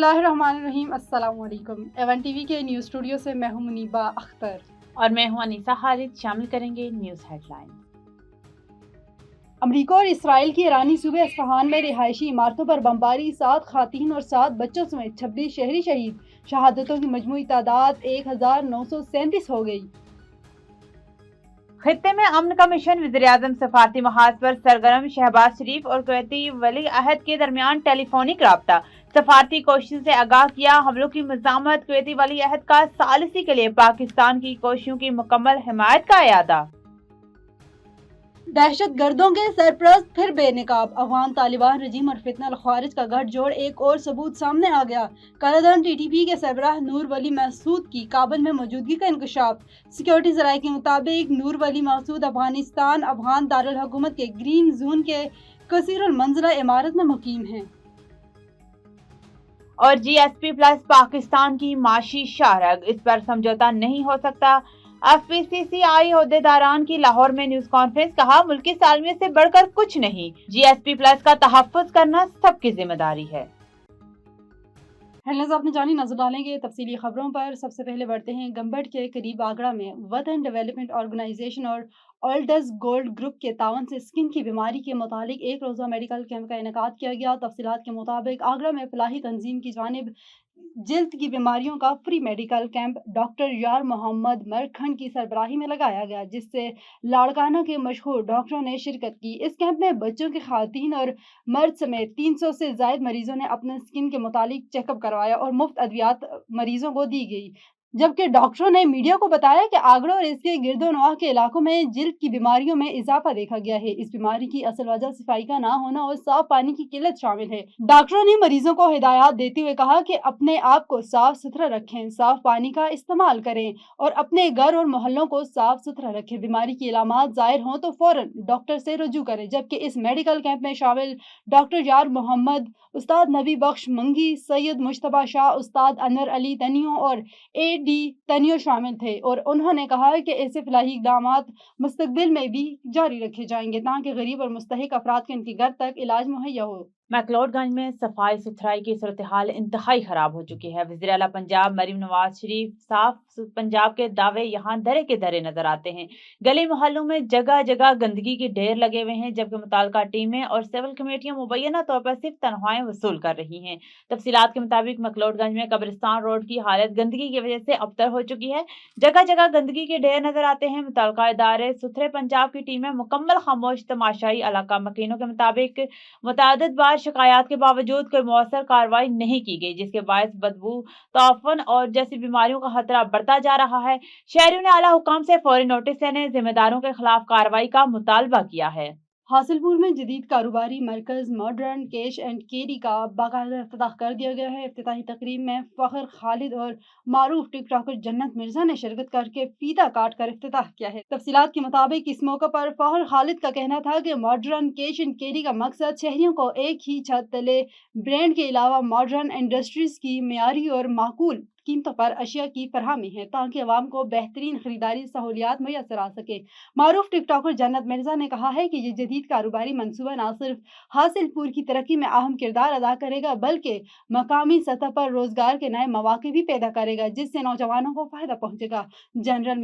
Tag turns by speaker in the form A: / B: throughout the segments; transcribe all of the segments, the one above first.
A: बिस्मिल्लाहिर्रहमानिर्रहीम। अस्सलाम वालेकुम। एवन टीवी के न्यूज़ स्टूडियो से मैं हूं मुनीबा अख्तर
B: और मैं हूं अनीसा खालिद। शामिल करेंगे न्यूज़ हेडलाइन।
A: अमरीका और इसराइल की ईरानी सूबे अस्फहान में रिहायशी इमारतों पर बमबारी, 7 खातीन और 7 बच्चों समेत 26 शहरी शहीद। शहादतों की मजमूई तादाद 1937 हो गई।
B: खित्ते में अमन का मिशन, वज़ीर-ए-आज़म सफारती महाज पर सरगर्म। शहबाज शरीफ और कुवैती वली अहद के दरमियान टेलीफोनिक राब्ता। सफारती कोशिशों से आगाह किया हमलों की मज़ामत। कुवैती वली अहद का सालिसी के लिए पाकिस्तान की कोशिशों की मुकम्मल हिमायत का इरादा।
A: दहशत गर्दों के सरपरस्त फिर बेनकाब। अफगान तालिबान रजीम और फितना ख्वारिज का गठजोड़, एक और सबूत सामने आ गया। कालाधन टीटीपी के सरबराह नूर वली महसूद की काबुल में मौजूदगी का इंकशाफ। सिक्योरिटी ज़राए के मुताबिक नूर वली महसूद अफगानिस्तान अफगान दारुल हुकूमत के ग्रीन जोन के कसीरुल मंज़िला इमारत में मुकीम हैं।
B: और GSP प्लस पाकिस्तान की माशी शाहरग, इस पर समझौता नहीं हो सकता। FPCCI ओहदेदारान की लाहौर में न्यूज कॉन्फ्रेंस, कहा मुल्क की सालमियत से बढ़कर कुछ नहीं। GSP प्लस का तहफ़्फ़ुज़ करना सबकी जिम्मेदारी है।
A: हेडलाइंस आपने जानी, नजर डालेंगे तफसीली खबरों पर। सबसे पहले बढ़ते हैं गंबट के करीब आगरा में वतन डेवलपमेंट ऑर्गेनाइजेशन और ओल्डस गोल्ड ग्रुप के तावन से स्किन की बीमारी के मुतालिक एक रोज़ा मेडिकल कैंप का इनेकाद किया गया। तफसीलात के मुताबिक आगरा में फलाही तंजीम की जानिब जिल्द की बीमारियों का फ्री मेडिकल कैंप डॉक्टर यार मोहम्मद मरखंड की सरबराही में लगाया गया, जिससे लाड़काना के मशहूर डॉक्टरों ने शिरकत की। इस कैंप में बच्चों की खातन और मर्द समेत 300 से ज्यादा मरीजों ने अपने स्किन के मुतालिक चेकअप करवाया और मुफ्त अद्वियात मरीजों को दी गई। जबकि डॉक्टरों ने मीडिया को बताया कि आगरा और इसके गिरदोनवाह के इलाकों में जिल्द की बीमारियों में इजाफा देखा गया है। इस बीमारी की असल वजह सफाई का ना होना और साफ पानी की किल्लत शामिल है। डॉक्टरों ने मरीजों को हिदायत देते हुए कहा कि अपने आप को साफ सुथरा रखें, साफ पानी का इस्तेमाल करें और अपने घर और मोहल्लों को साफ सुथरा रखें। बीमारी की अलामात जाहिर हों तो फौरन डॉक्टर से रुजू करें। जबकि इस मेडिकल कैंप में शामिल डॉक्टर यार मोहम्मद, उस्ताद नबी बख्श मंगी, सैयद मुश्तबा शाह, उस्ताद अनवर अली तनियो और AD तनियो शामिल थे और उन्होंने कहा कि ऐसे फलाही इक़दामात मुस्तकबिल में भी जारी रखे जाएंगे ताकि गरीब और मुस्तहिक अफराद के उनके घर तक इलाज मुहैया हो।
B: मैक्लोडगंज में सफाई सुथराई की सूरत हाल इंतहाई खराब हो चुकी है। वज़ीर आला पंजाब मरीम नवाज शरीफ साफ पंजाब के दावे यहाँ दरे के दरे नजर आते हैं। गली मोहल्लों में जगह जगह गंदगी के ढेर लगे हुए हैं, जबकि मुताल्लिका टीमें और सिविल कमेटियां मुबैना तौर पर सिर्फ तनख्वाहें वसूल कर रही हैं। तफसीलात के मुताबिक मैक्लोडगंज में कब्रिस्तान रोड की हालत गंदगी की वजह से अबतर हो चुकी है। जगह जगह गंदगी के ढेर नजर आते हैं। मुताल्लिका इदारे सुथरे पंजाब की टीमें मुकम्मल खामोश। तमाशाई इलाका मकीनों के मुताबिक मुतादिद बार शिकायत के बावजूद कोई मौसर कार्रवाई नहीं की गई, जिसके बायस बदबू, ताफन और जैसी बीमारियों का खतरा बढ़ता जा रहा है। शहरियों ने आला हुकाम से फौरी नोटिस लेने, जिम्मेदारों के खिलाफ कार्रवाई का मुतालबा किया है।
A: हासिलपुर में जदीद कारोबारी मरकज मॉडर्न कैश एंड कैरी का बाकायदा इफ्तिताह कर दिया गया है। इफ्तिताही तकरीब में फ़खर खालिद और मारूफ टिकटॉकर जन्नत मिर्जा ने शिरकत करके फीता काट कर इफ्तिताह किया है। तफसीलात के मुताबिक इस मौके पर फ़खर खालिद का कहना था कि मॉडर्न कैश एंड कैरी का मकसद शहरियों को एक ही छत तले ब्रांड के अलावा मॉडर्न इंडस्ट्रीज की मियारी और माकूल कीमतों पर अशिया की फरहमी है ताकि अवाम को बेहतरीन खरीदारी सहूलियात मुयसर आ सके। मारूफ टिकटॉकर जन्नत मिर्जा ने कहा है कि ये जदीद कारोबारी मनसूबा न सिर्फ हासिलपुर की तरक्की में अहम किरदार अदा करेगा बल्कि मकामी सतह पर रोजगार के नए मौके भी पैदा करेगा, जिससे नौजवानों को फायदा पहुंचेगा। जनरल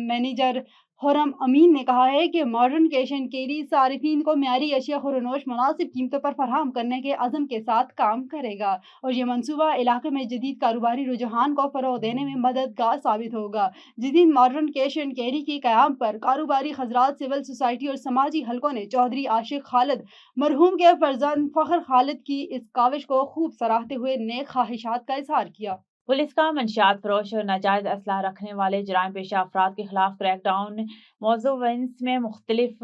A: मैनेजर खुर्रम अमीन ने कहा है कि मॉडर्न कैश एंड कैरी सारिफीन को म्यारी अशिया खुरनोश मुनासिब कीमतों पर फराहम करने के अज़म के साथ काम करेगा और ये मनसूबा इलाके में जदीद कारोबारी रुझान को फरोग देने में मददगार साबित होगा। जदीद मॉडर्न कैश एंड कैरी के क़याम पर कारोबारी हजरात, सिविल सोसाइटी और समाजी हलकों ने चौधरी आशिक खालिद मरहूम के फर्जंद फ़खर खालिद की इस काविश को खूब सराहते हुए नेक ख्वाहिशात का इजहार किया।
B: पुलिस का मंशियात फरोश और नाजायज असलाह रखने वाले जराइम पेशा अफराद के खिलाफ क्रैकडाउन। मौजूद में मुख्तलिफ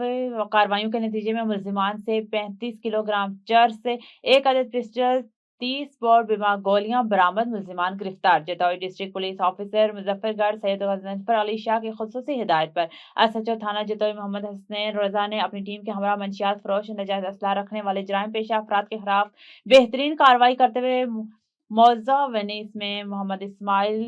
B: कार्रवाइयों के नतीजे में मुलजिमान से 35 किलोग्राम चर्स, 1 अदद पिस्टल, 30 बोर बिमा गोलियां बरामद। मुलजिमान गिरफ्तार। Jatoi district police officer Muzaffargarh Syed Ghazanfar Ali Shah की खुसूसी हिदायत पर SHO थाना जतौई मोहम्मद हसनैन रजा ने अपनी टीम के हमरा मंशियात फरोश और नाजायज असलाह रखने वाले जराइम पेशा अफराद के खिलाफ बेहतरीन कार्रवाई करते हुए मौजा वेनिस में मोहम्मद इस्माइल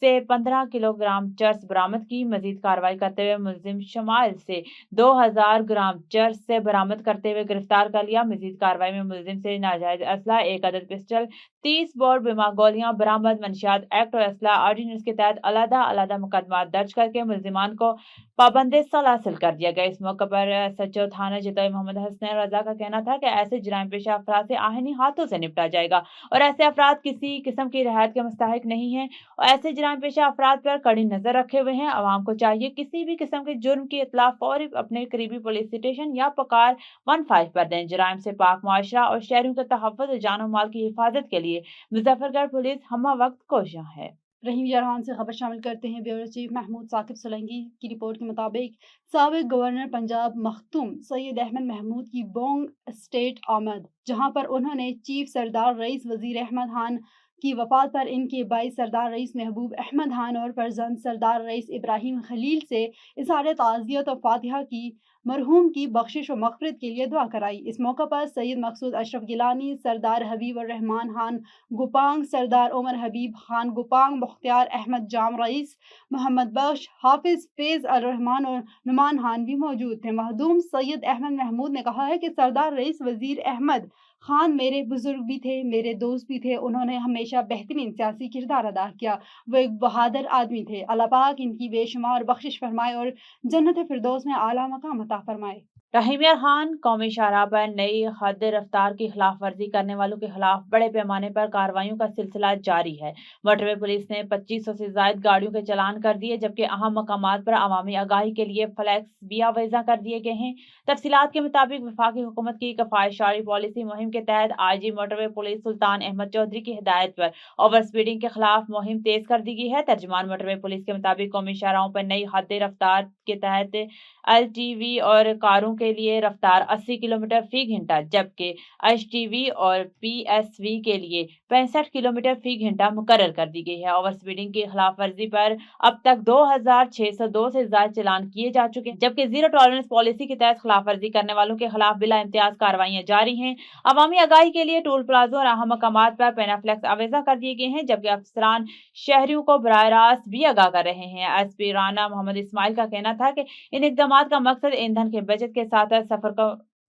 B: से 15 किलोग्राम चर्स बरामद की। मजीद कार्रवाई करते हुए मुलजिम शमाइल से 2000 ग्राम चर्स से बरामद करते हुए गिरफ्तार कर लिया। मजीद कार्रवाई में मुलजिम से नाजायज असला, 1 अदद पिस्टल, 30 बोर बीमा गोलियां बरामद। मंशियात एक्ट और असला ऑर्डिनेंस के तहत अलग-अलग मुकदमा दर्ज करके मुलजिमान को पाबंदी सलासिल कर दिया गया। इस मौके पर सचो थाना जितोई मोहम्मद हसनैन रजा का कहना था कि ऐसे जराइम पेशा अफराद से आहिनी हाथों से निपटा जाएगा और ऐसे अफराद किसी किस्म की रियायत के मुस्तहिक नहीं है और ऐसे जराइम पेशा अफराद पर कड़ी नजर रखे हुए हैं। अवाम को चाहिए किसी भी किस्म के जुर्म की इत्तला फौरी अपने करीबी पुलिस स्टेशन या पकार 15 पर दें। जराइम से पाक मुआशरा और शहरियों के तहफ़्फ़ुज़ और जान और माल की हिफाजत के लिए मुजफ्फरगढ़ पुलिस हमा वक्त कोशियां है।
A: रहीम जरहान से खबर शामिल करते हैं। ब्यूरो चीफ महमूद साकिब सोलंकी की रिपोर्ट के मुताबिक साबिक गवर्नर पंजाब मखतूम सैयद अहमद महमूद की बोंग स्टेट आमद, जहां पर उन्होंने चीफ सरदार रईस वजीर अहमद खान की वफात पर इनके भाई सरदार रईस महबूब अहमद खान और फर्जंद सरदार रईस इब्राहिम खलील से इज़हार ताज़ियत और फातिहा की मरहूम की बख्शिश और मग़फ़िरत के लिए दुआ कराई। इस मौका पर सैयद मकसूद अशरफ गिलानी, सरदार हबीब और रहमान खान गुपांग, सरदार उमर हबीब खान गुपांग, मुख्तियार अहमद जाम रईस, मोहम्मद बख्श, हाफिज फैज़ अर रहमान और नुमान खान भी मौजूद थे। मखदूम सैयद अहमद महमूद ने कहा है कि सरदार रईस वजीर अहमद खान मेरे बुजुर्ग भी थे, मेरे दोस्त भी थे। उन्होंने हमेशा बेहतरीन सियासी किरदार अदा किया। वो एक बहादुर आदमी थे। अल्लाह पाक इनकी बेशुमार बख्शिश फरमाए और जन्नत फिरदौस में आला मकाम अता फरमाए।
B: रहीम खान कौमी शाहराह पर नई हद रफ्तार की खिलाफ वर्जी करने वालों के खिलाफ बड़े पैमाने पर कार्रवाइयों का सिलसिला जारी है। मोटरवे पुलिस ने 2500 से ज्यादा गाड़ियों के चालान कर दिए, जबकि अहम मकामात पर अवामी आगाही के लिए फ्लैक्स भी आवेजा कर दिए गए हैं। तफसीलात के मुताबिक वफाकी हुकूमत की कफायशारी पॉलिसी मुहिम के तहत IG मोटरवे पुलिस सुल्तान अहमद चौधरी की हिदायत पर ओवर स्पीडिंग के खिलाफ मुहिम तेज कर दी गई है। तर्जुमान मोटरवे पुलिस के मुताबिक कौमी शाहराहों पर नई हद रफ्तार के तहत LTV और कारों के लिए रफ्तार 80 किलोमीटर फी घंटा, जबकि HTV और PSV के लिए 65 किलोमीटर फी घंटा मुकर्रर कर दी गई है। ओवर स्पीडिंग की खिलाफ वर्जी पर अब तक 2602 से ज्यादा चालान किए जा चुके हैं, जबकि जीरो टॉलरेंस पॉलिसी के तहत खिलाफ वर्जी करने वालों के खिलाफ बिला इम्तियाज कार्रवाइयां जारी हैं। अवामी आगाही के लिए टोल प्लाजों और अहम मकामात पर पेनाफ्लेक्स आवेजा कर दिए गए हैं, जबकि अफसरान शहरियों को बराह रास्त भी आगाह कर रहे हैं। SP राना मोहम्मद इस्माइल का कहना था कि इन इक़दामात का मकसद ईंधन के बचत के साथ साथ सफर को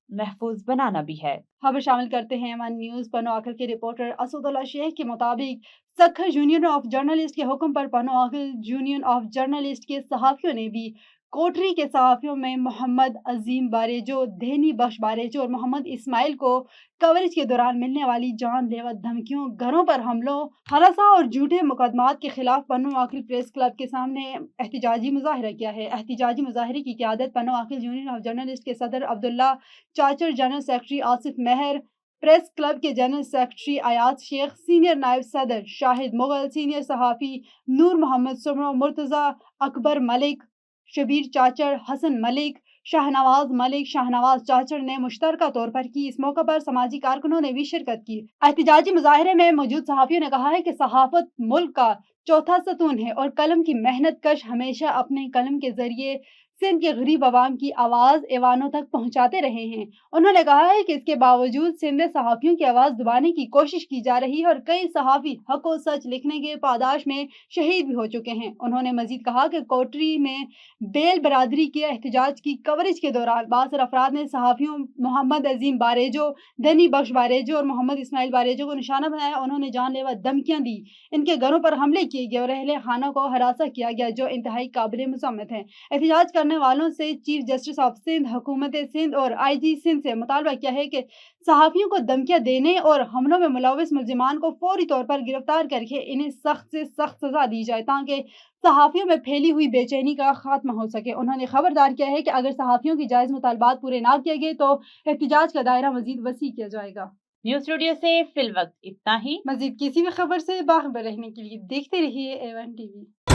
B: महफूज बनाना भी है।
A: खबर शामिल करते हैं वन न्यूज़ पनो आखिल के रिपोर्टर असदुल्ला शेख के मुताबिक सखर यूनियन ऑफ जर्नलिस्ट के हुक्म पर पनो आखिल यूनियन ऑफ जर्नलिस्ट के सहाफ़ियों ने भी कोटरी के सहाफ़ियों में मोहम्मद अजीम बारेजो, धेनी बख्श बारेजो और मोहम्मद इस्माइल को कवरेज के दौरान मिलने वाली जानलेवा धमकियों, घरों पर हमलों, हरासा और झूठे मुकदमात के खिलाफ पनो आखिल प्रेस क्लब के सामने एहतिजाजी मुजाहिरा किया है। एहतिजाजी मुजाहिरे की क़यादत Pano Aqil union of journalist के सदर Abdullah Chachar, general secretary Asif Mehar, press club के general secretary Ayaz Shaikh, senior नायब सदर शाहिद मुगल, सीनियर सहाफ़ी नूर मोहम्मद सुमरो, मुर्तज़ा अकबर मलिक, शबीर चाचर, हसन मलिक, शाहनवाज मलिक, शाहनवाज चाचर ने मुश्तरका तौर पर की। इस मौके पर समाजी कारकुनों ने भी शिरकत की। एहतिजाजी मुजाहिरे में मौजूद सहाफ़ियों ने कहा है कि सहाफ़त मुल्क का चौथा सतून है और कलम की मेहनत कश हमेशा अपने कलम के जरिए सिंध के गरीब आवाम की आवाज़ ऐवानों तक पहुँचाते रहे हैं। उन्होंने कहा है कि इसके बावजूद सिंध में सहाफ़ियों की आवाज़ दबाने की कोशिश की जा रही है और कई सहाफ़ी हक़ और सच लिखने के पादाश में शहीद भी हो चुके हैं। उन्होंने मज़ीद कहा कि कोटरी में बेल बरादरी के एहतजाज की कवरेज के दौरान बासर अफराद ने सहाफ़ियों मोहम्मद अजीम बारेजो, धनी बख्श बारेजो और मोहम्मद इस्माइल बारेजो को निशाना बनाया। उन्होंने जानलेवा धमकियाँ दी, इनके घरों पर हमले किए गए और अहले खाना को हरासा किया गया, जो इंतहाई काबिल मज़म्मत है। एहतजाज करने वालों से चीफ जस्टिस ऑफ सिंध, हुकूमत सिंध और IG सिंध से मुतालबा किया है कि सहाफ़ियों को धमकियाँ देने और हमलों में मुलव्वस मुल्ज़िमान को फौरी तौर पर गिरफ्तार करके इन्हें सख्त से सख्त सज़ा दी जाए ताकि सहाफ़ियों में फैली हुई बेचैनी का खात्मा हो सके। उन्होंने खबरदार किया है कि अगर सहाफ़ियों की जायज़ मुतालबात पूरे ना किए गए तो एहतजाज का दायरा मज़ीद वसी किया जाएगा।
B: न्यूज़ स्टूडियो से फिल वक्त इतना ही।
A: मज़ीद किसी भी खबर से बाखबर रहने के लिए देखते रहिए A1 TV।